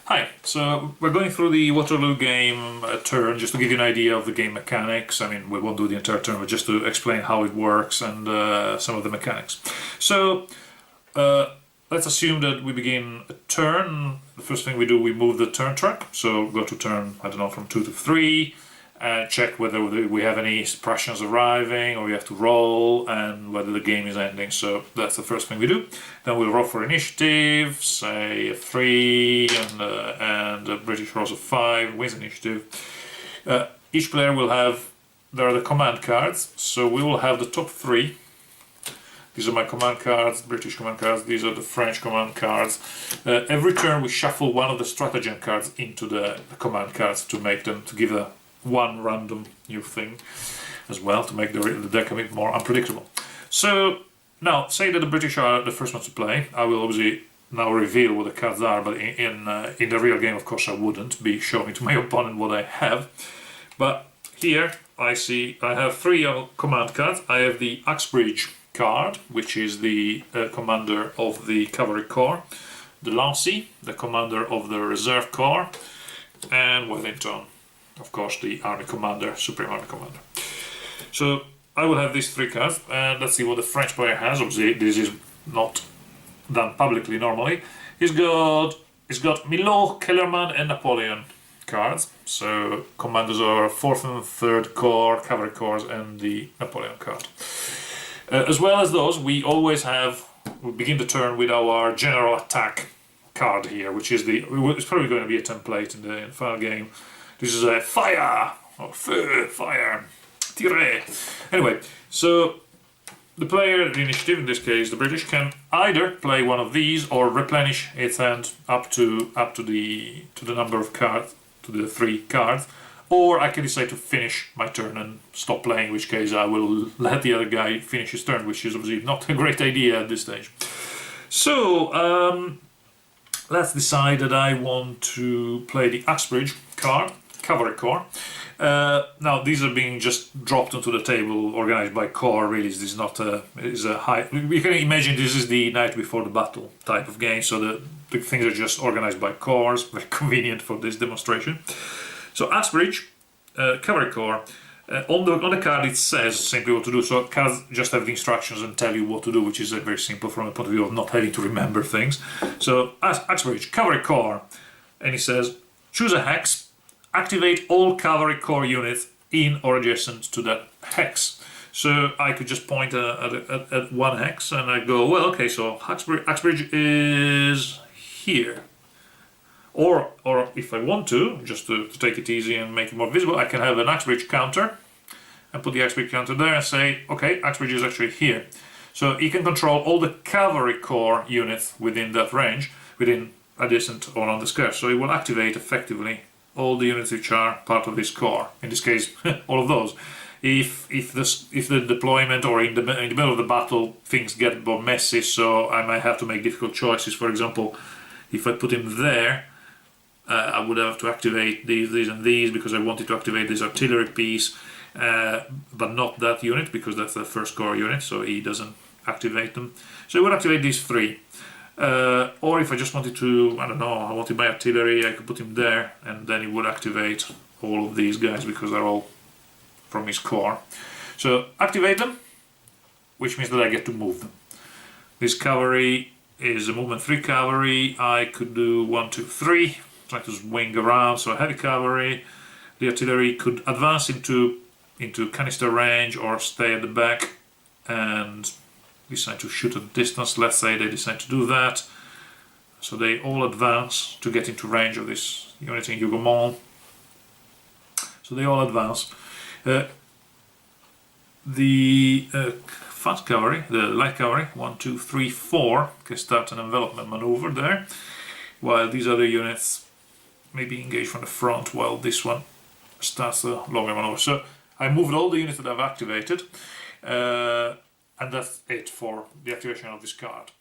Hi, so we're going through the Waterloo game turn just to give you an idea of the game mechanics. I mean, we won't do the entire turn, but just to explain how it works and some of the mechanics. So, let's assume that we begin a turn. The first thing we do, we move the turn track. So go to turn, I don't know, from 2 to 3. Check whether we have any suppressions arriving or we have to roll and whether the game is ending. So that's the first thing we do. Then we'll roll for initiative, say a 3 and a British rolls a 5, wins initiative. Each player will have, there are the command cards, so we will have the top 3. These are my command cards, British command cards, these are the French command cards. Every turn we shuffle one of the stratagem cards into the command cards to make them, to give one random new thing as well, to make the deck a bit more unpredictable. So now, say that the British are the first ones to play. I will obviously now reveal what the cards are, but in the real game, of course, I wouldn't be showing to my opponent what I have. But here I have 3 command cards. I have the Uxbridge card, which is the commander of the Cavalry Corps, the Lancey, the commander of the Reserve Corps, and Wellington, of course, the Army Commander, Supreme Army Commander. So I will have these 3 cards, and let's see what the French player has. Obviously, this is not done publicly normally. He's got Milot, Kellerman, and Napoleon cards. So commanders are 4th and 3rd Corps, Cavalry Corps, and the Napoleon card. As well as those, we begin the turn with our General Attack card here, which is it's probably going to be a template in the final game. This is a fire, or feu, fire, tire. Anyway, so the player, the initiative in this case, the British, can either play one of these or replenish its hand up to the number of cards, to the 3 cards, or I can decide to finish my turn and stop playing, in which case I will let the other guy finish his turn, which is obviously not a great idea at this stage. So let's decide that I want to play the Uxbridge card, Cavalry Corps. Now these are being just dropped onto the table, organized by corps. Really, this is not a high. You can imagine this is the night before the battle type of game, so the things are just organized by corps. Very convenient for this demonstration. So Uxbridge, Cavalry Corps. On the card it says simply what to do. So cards just have the instructions and tell you what to do, which is very simple from the point of view of not having to remember things. So Uxbridge, Cavalry Corps, and it says choose a hex. Activate all Cavalry Corps units in or adjacent to that hex. So I could just point at one hex and I go, well, okay, so Uxbridge is here. Or if I want to, just to take it easy and make it more visible, I can have an Uxbridge counter and put the Uxbridge counter there and say, okay, Uxbridge is actually here. So he can control all the Cavalry Corps units within that range, within adjacent or on the square. So he will activate effectively all the units which are part of this core. In this case, all of those. If the deployment or in the middle of the battle things get more messy, so I might have to make difficult choices. For example, if I put him there, I would have to activate these and these because I wanted to activate this artillery piece, but not that unit because that's the 1st Corps unit, so he doesn't activate them. So he would activate these 3. Or if I just wanted to, I don't know, I wanted my artillery, I could put him there and then he would activate all of these guys because they're all from his core. So activate them, which means that I get to move them. This cavalry is a movement 3 cavalry. I could do 1, 2, 3, try to swing around, so heavy cavalry. The artillery could advance into canister range or stay at the back and decide to shoot at distance. Let's say they decide to do that. So they all advance to get into range of this unit in Hugomont. So they all advance. The fast cavalry, the light cavalry, 1, 2, 3, 4, can start an envelopment maneuver there, while these other units may be engaged from the front while this one starts the longer maneuver. So I moved all the units that I've activated. And that's it for the activation of this card.